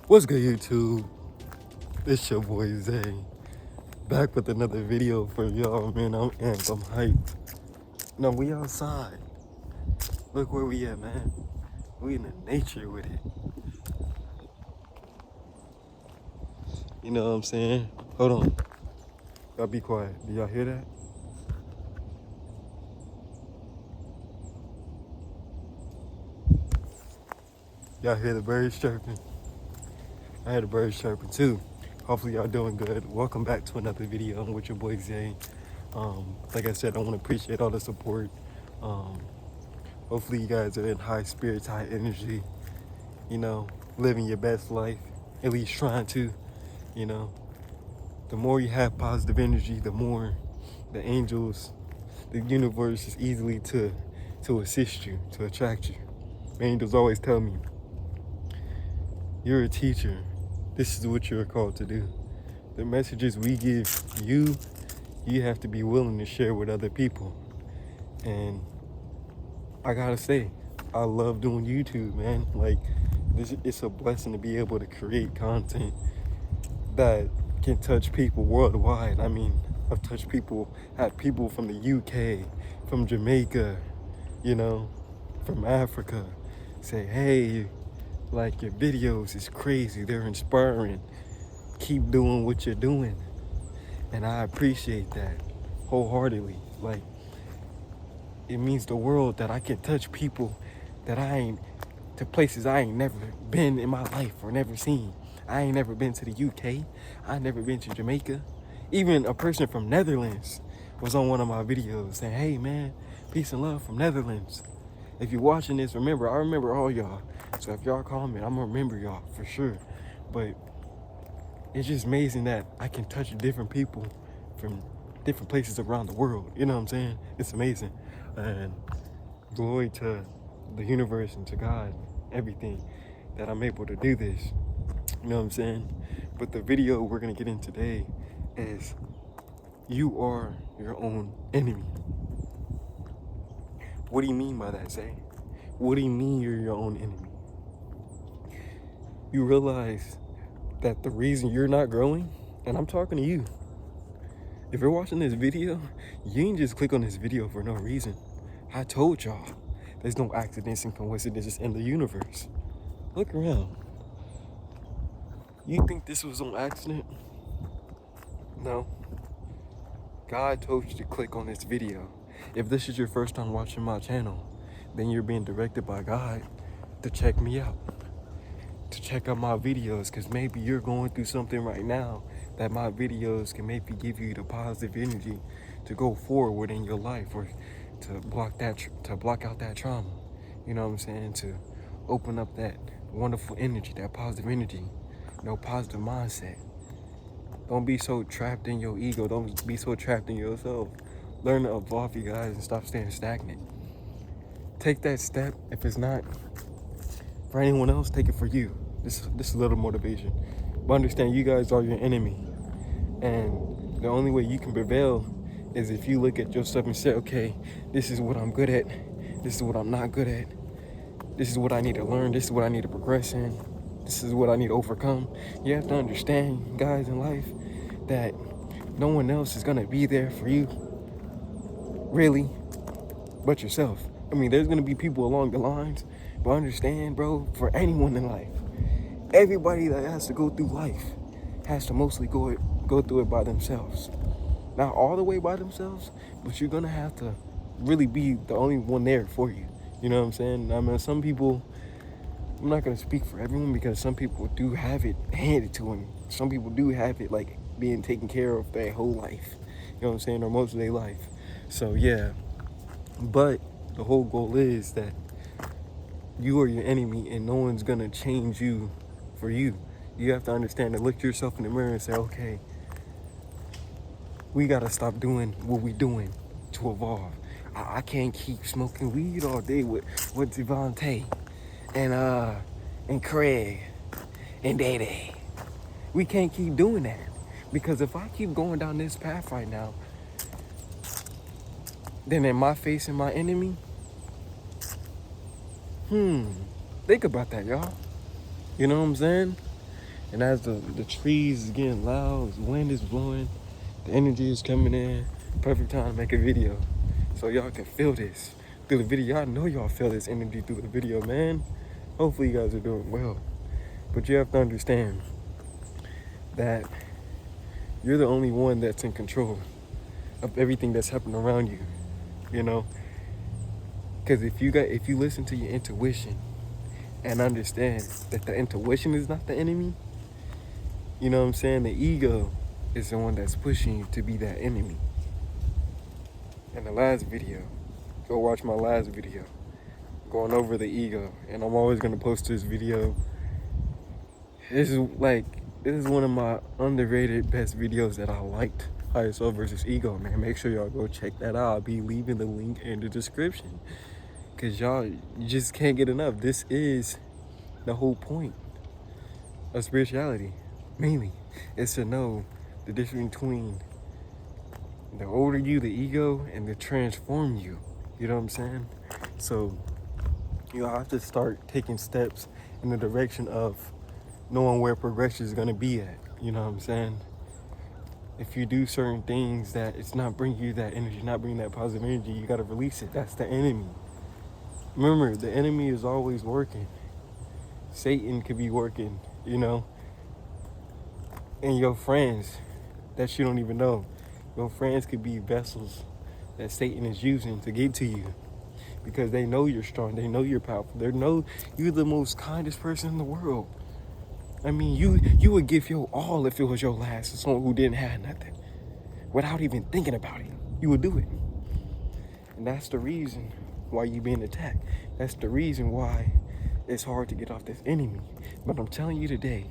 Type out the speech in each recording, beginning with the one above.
What's good, YouTube? It's your boy Zay, back with another video for y'all, man. I'm amped, I'm hyped. No, we outside. Look where we at, man. We in the nature with it. You know what I'm saying? Hold on. Y'all be quiet. Do y'all hear that? Y'all hear the birds chirping? I hear the birds chirping too. Hopefully y'all doing good. Welcome back to another video. I'm with your boy Zay. Like I said, I want to appreciate all the support. Hopefully you guys are in high spirits, high energy, you know, living your best life, at least trying to, you know. The more you have positive energy, the more the angels, the universe is easily to assist you, to attract you. The angels always tell me, you're a teacher. This is what you're called to do. The messages we give you, you have to be willing to share with other people. And I gotta say, I love doing YouTube, man. Like, it's a blessing to be able to create content that can touch people worldwide. I mean, I've touched people, had people from the UK, from Jamaica, you know, from Africa, say, hey, like your videos is crazy, they're inspiring. Keep doing what you're doing. And I appreciate that wholeheartedly. Like, it means the world that I can touch people that to places I ain't never been in my life or never seen. I ain't never been to the UK. I ain't never been to Jamaica. Even a person from Netherlands was on one of my videos saying, hey man, peace and love from Netherlands. If you're watching this, remember, I remember all y'all. So if y'all comment, I'm gonna remember y'all for sure. But it's just amazing that I can touch different people from different places around the world. You know what I'm saying? It's amazing. And glory to the universe and to God, everything, that I'm able to do this. You know what I'm saying? But the video we're gonna get in today is you are your own enemy. What do you mean by that, Zay? What do you mean you're your own enemy? You realize that the reason you're not growing, and I'm talking to you, if you're watching this video, you ain't just click on this video for no reason. I told y'all, there's no accidents and coincidences in the universe. Look around. You think this was on accident? No. God told you to click on this video. If this is your first time watching my channel, then you're being directed by God to check me out, to check out my videos, because maybe you're going through something right now that my videos can maybe give you the positive energy to go forward in your life, or to block out that trauma. You know what I'm saying? To open up that wonderful energy, that positive energy, positive mindset. Don't be so trapped in your ego. Don't be so trapped in yourself. Learn to evolve, you guys, and stop staying stagnant. Take that step. If it's not for anyone else, take it for you. This is a little motivation. But understand, you guys are your enemy. And the only way you can prevail is if you look at yourself and say, okay, this is what I'm good at. This is what I'm not good at. This is what I need to learn. This is what I need to progress in. This is what I need to overcome. You have to understand, guys, in life, that no one else is going to be there for you, really, but yourself. I mean, there's going to be people along the lines, but understand, bro, for anyone in life, everybody that has to go through life has to mostly go through it by themselves. Not all the way by themselves, but you're going to have to really be the only one there for you. You know what I'm saying? I mean, some people, I'm not going to speak for everyone, because some people do have it handed to them. Some people do have it like being taken care of their whole life. You know what I'm saying? Or most of their life. So yeah. But the whole goal is that you are your enemy and no one's going to change you for you. You have to understand and look yourself in the mirror and say, okay, we got to stop doing what we're doing to evolve. I can't keep smoking weed all day with Devontae and Craig and Day Day. We can't keep doing that, because if I keep going down this path right now, then am I facing my enemy? Think about that, y'all. You know what I'm saying? And as the trees is getting loud, the wind is blowing, the energy is coming in, perfect time to make a video. So y'all can feel this through the video. I know y'all feel this energy through the video, man. Hopefully you guys are doing well. But you have to understand that you're the only one that's in control of everything that's happening around you, you know? Because if you listen to your intuition and understand that the intuition is not the enemy, you know what I'm saying? The ego is the one that's pushing you to be that enemy. In the last video, go watch my last video, going over the ego. And I'm always gonna post this video. This is one of my underrated best videos that I liked. Higher Self versus Ego, man. Make sure y'all go check that out. I'll be leaving the link in the description. Cause you just can't get enough. This is the whole point of spirituality. Mainly, it's to know the difference between the older you, the ego, and the transform you. You know what I'm saying? So you'll have to start taking steps in the direction of knowing where progression is gonna be at. You know what I'm saying? If you do certain things that it's not bringing you that energy, not bringing that positive energy, you gotta release it. That's the enemy. Remember, the enemy is always working. Satan could be working, you know, and your friends that you don't even know. Your friends could be vessels that Satan is using to get to you because they know you're strong. They know you're powerful. They know you're the most kindest person in the world. I mean, you would give your all if it was your last to someone who didn't have nothing. Without even thinking about it, you would do it. And that's the reason why you're being attacked. That's the reason why it's hard to get off this enemy. But I'm telling you today,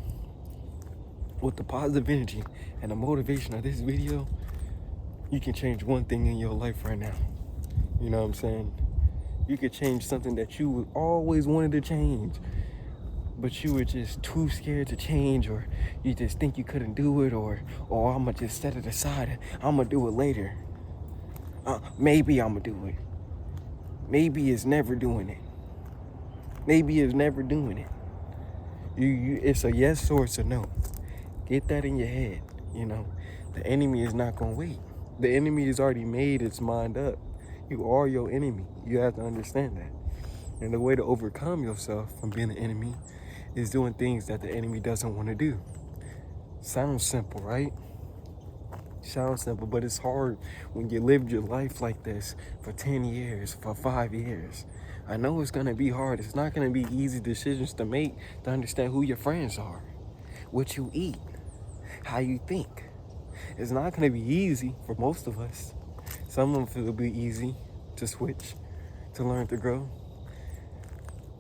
with the positive energy and the motivation of this video, you can change one thing in your life right now. You know what I'm saying? You could change something that you always wanted to change, but you were just too scared to change, or you just think you couldn't do it, or I'm gonna just set it aside. I'm gonna do it later. Maybe I'm gonna do it. Maybe it's never doing it. Maybe it's never doing it. It's a yes or it's a no. Get that in your head, you know. The enemy is not gonna wait. The enemy has already made its mind up. You are your enemy. You have to understand that. And the way to overcome yourself from being an enemy is doing things that the enemy doesn't want to do. Sounds simple, right? Sounds simple, but it's hard when you lived your life like this for 10 years, for 5 years. I know it's gonna be hard. It's not gonna be easy decisions to make to understand who your friends are, what you eat, how you think. It's not gonna be easy for most of us. Some of it will be easy to switch, to learn to grow.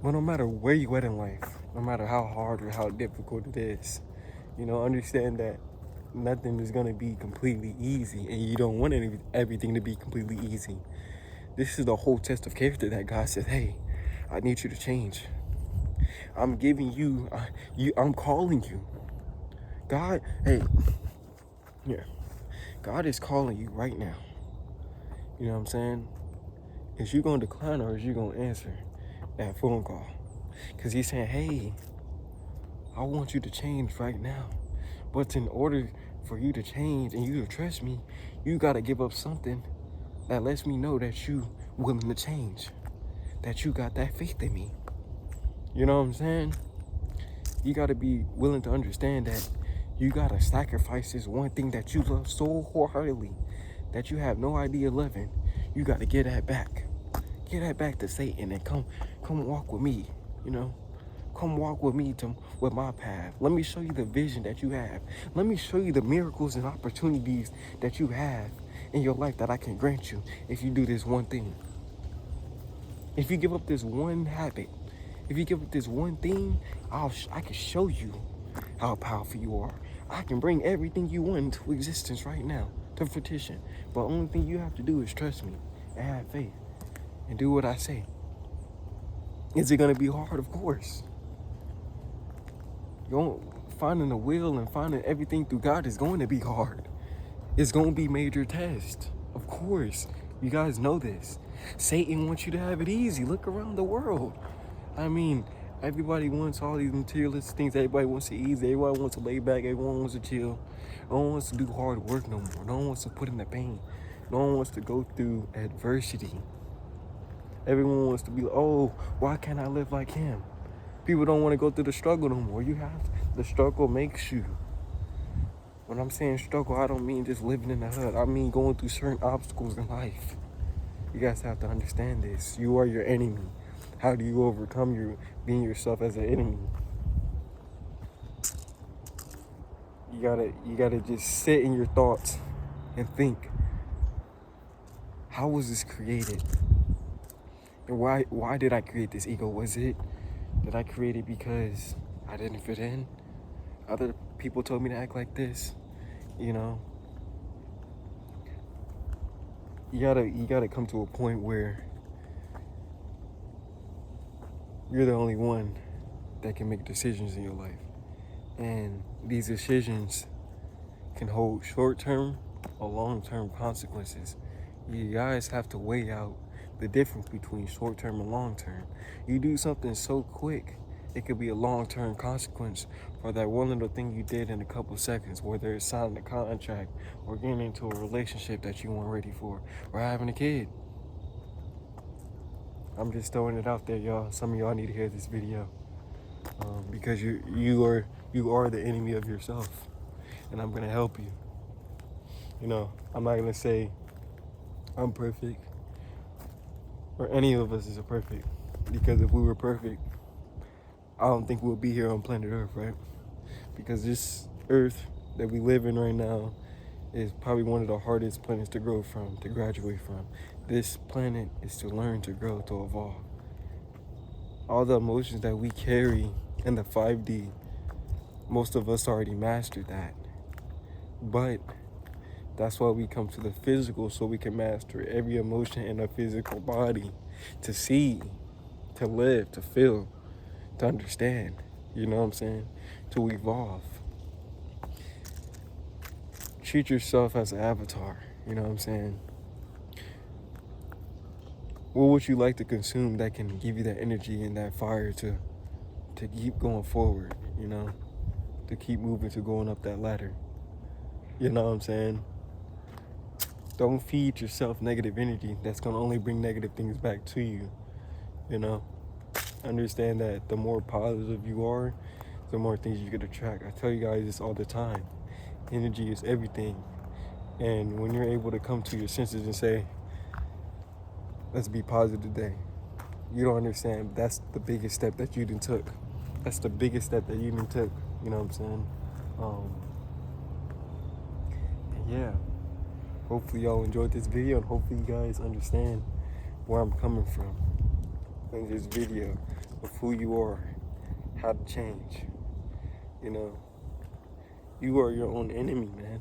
But no matter where you at in life, no matter how hard or how difficult it is, you know, understand that nothing is gonna be completely easy, and you don't want everything to be completely easy. This is the whole test of character that God says, hey, I need you to change. I'm giving you, I'm calling you. God, hey, yeah, God is calling you right now. You know what I'm saying? Is you gonna decline or is you gonna answer that phone call? Because he's saying, hey, I want you to change right now. But in order for you to change and you to trust me, you gotta give up something that lets me know that you willing to change, that you got that faith in me. You know what I'm saying? You gotta be willing to understand that you gotta sacrifice this one thing that you love so wholeheartedly that you have no idea loving. You gotta get that back. Get that back to Satan and come walk with me, you know? Come walk with me with my path. Let me show you the vision that you have. Let me show you the miracles and opportunities that you have in your life that I can grant you if you do this one thing. If you give up this one habit, if you give up this one thing, I can show you how powerful you are. I can bring everything you want into existence right now to fruition. But the only thing you have to do is trust me and have faith and do what I say. Is it going to be hard? Of course. Finding the will and finding everything through God is going to be hard. It's going to be major tests. Of course. You guys know this. Satan wants you to have it easy. Look around the world. I mean, Everybody wants all these materialistic things. Everybody wants to ease. Everybody wants to lay back. Everyone wants to chill. No one wants to do hard work no more. No one wants to put in the pain. No one wants to go through adversity. Everyone wants to be like, oh, why can't I live like him? People don't want to go through the struggle no more. You have to. The struggle makes you. When I'm saying struggle, I don't mean just living in the hood. I mean going through certain obstacles in life. You guys have to understand this. You are your enemy. How do you overcome your being yourself as an enemy? You gotta just sit in your thoughts and think, how was this created? And why did I create this ego? Did I create it because I didn't fit in? Other people told me to act like this, you know? You gotta come to a point where you're the only one that can make decisions in your life. And these decisions can hold short-term or long-term consequences. You guys have to weigh out the difference between short-term and long-term. You do something so quick, it could be a long-term consequence for that one little thing you did in a couple seconds, whether it's signing a contract or getting into a relationship that you weren't ready for, or having a kid. I'm just throwing it out there, y'all. Some of y'all need to hear this video because you are the enemy of yourself, and I'm gonna help you. You know, I'm not gonna say I'm perfect or any of us is perfect, because if we were perfect, I don't think we'll be here on planet Earth, right? Because this Earth that we live in right now is probably one of the hardest planets to grow from, to graduate from. This planet is to learn, to grow, to evolve. All the emotions that we carry in the 5D, most of us already mastered that. But that's why we come to the physical, so we can master every emotion in our physical body, to see, to live, to feel, to understand, you know what I'm saying? To evolve. Treat yourself as an avatar, you know what I'm saying? What would you like to consume that can give you that energy and that fire to keep going forward, you know? To keep moving, to going up that ladder. You know what I'm saying? Don't feed yourself negative energy. That's gonna only bring negative things back to you, you know? Understand that the more positive you are, the more things you could attract. I tell you guys this all the time. Energy is everything. And when you're able to come to your senses and say, let's be positive today, you don't understand. That's the biggest step that you done took. That's the biggest step that you done took. You know what I'm saying? Yeah. Hopefully y'all enjoyed this video, and hopefully you guys understand where I'm coming from in this video of who you are, how to change. You know, you are your own enemy, man.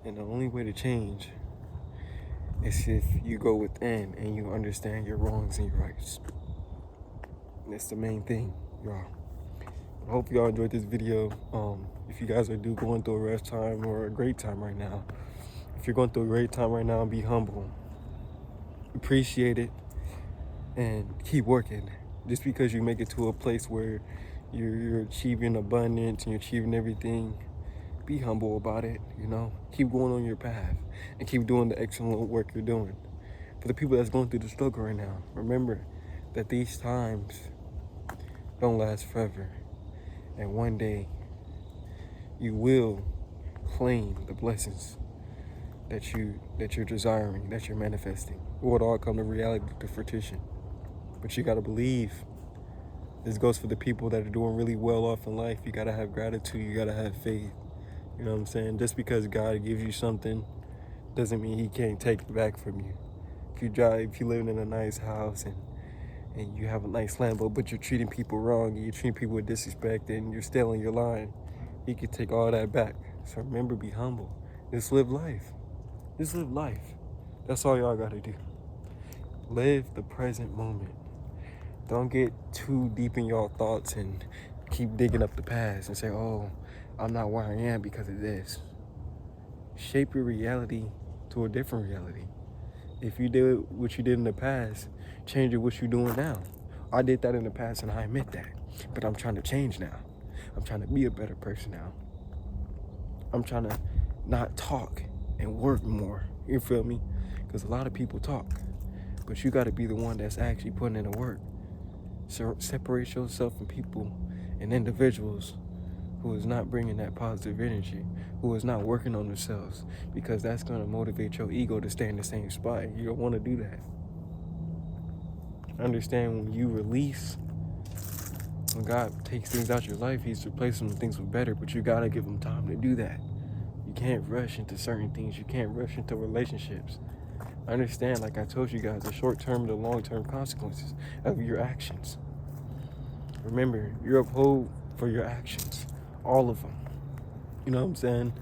And the only way to change is if you go within and you understand your wrongs and your rights. And that's the main thing, y'all. I hope y'all enjoyed this video. If you guys are going through a rough time or a great time right now, if you're going through a great time right now, be humble. Appreciate it and keep working. Just because you make it to a place where you're achieving abundance and you're achieving everything, be humble about it, you know? Keep going on your path and keep doing the excellent work you're doing. For the people that's going through the struggle right now, remember that these times don't last forever. And one day, you will claim the blessings that you're desiring, that you're manifesting. It will all come to reality, to fruition. But you gotta believe. This goes for the people that are doing really well off in life. You gotta have gratitude, you gotta have faith. You know what I'm saying? Just because God gives you something doesn't mean he can't take it back from you. If you live in a nice house and you have a nice Lambo, but you're treating people wrong, and you're treating people with disrespect, and you're still in your line, he can take all that back. So remember, be humble. Just live life. Just live life. That's all y'all gotta do. Live the present moment. Don't get too deep in y'all thoughts and keep digging up the past and say, oh, I'm not where I am because of this. Shape your reality to a different reality. If you did what you did in the past, change it what you're doing now. I did that in the past and I admit that. But I'm trying to change now. I'm trying to be a better person now. I'm trying to not talk and work more. You feel me? Because a lot of people talk. But you got to be the one that's actually putting in the work. So separate yourself from people and individuals who is not bringing that positive energy, who is not working on themselves, because that's going to motivate your ego to stay in the same spot. You don't want to do that. Understand, when you release, when God takes things out your life, he's replacing things with better, but you got to give him time to do that. You can't rush into certain things. You can't rush into relationships. Understand, like I told you guys, the short-term and the long-term consequences of your actions. Remember, you're uphold for your actions, all of them. You know what I'm saying?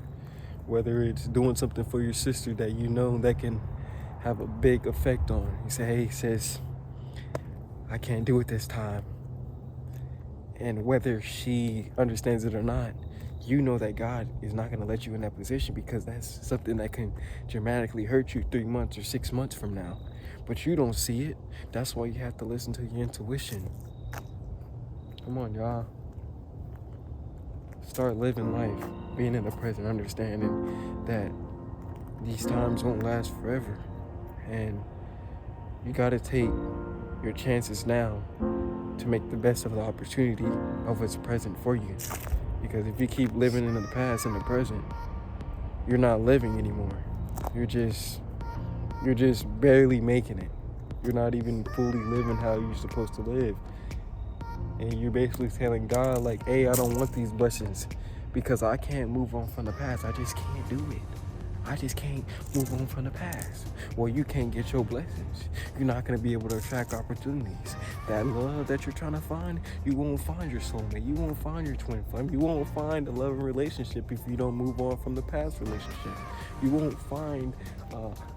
Whether it's doing something for your sister that you know that can have a big effect on her. You say, hey, sis, I can't do it this time. And whether she understands it or not, you know that God is not going to let you in that position, because that's something that can dramatically hurt you 3 months or 6 months from now. But you don't see it. That's why you have to listen to your intuition. Come on, y'all. Start living life, being in the present, understanding that these times won't last forever. And you got to take your chances now to make the best of the opportunity of what's present for you. Because if you keep living in the past and the present, you're not living anymore. You're just barely making it. You're not even fully living how you're supposed to live. And you're basically telling God, like, hey, I don't want these blessings because I can't move on from the past. I just can't do it. I just can't move on from the past. Well, you can't get your blessings. You're not going to be able to attract opportunities. That love that you're trying to find, you won't find your soulmate. You won't find your twin flame. You won't find a loving relationship if you don't move on from the past relationship. You won't find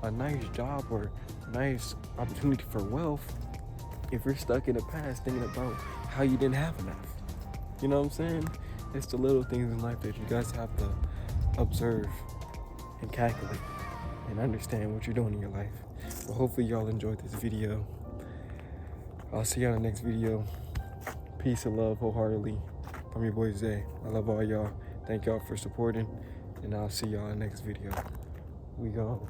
a nice job or nice opportunity for wealth if you're stuck in the past thinking about how you didn't have enough. You know what I'm saying? It's the little things in life that you guys have to observe and calculate and understand what you're doing in your life. Well, hopefully y'all enjoyed this video. I'll see y'all in the next video. Peace and love wholeheartedly from your boy Zay. I love all y'all. Thank y'all for supporting, and I'll see y'all in the next video. We go.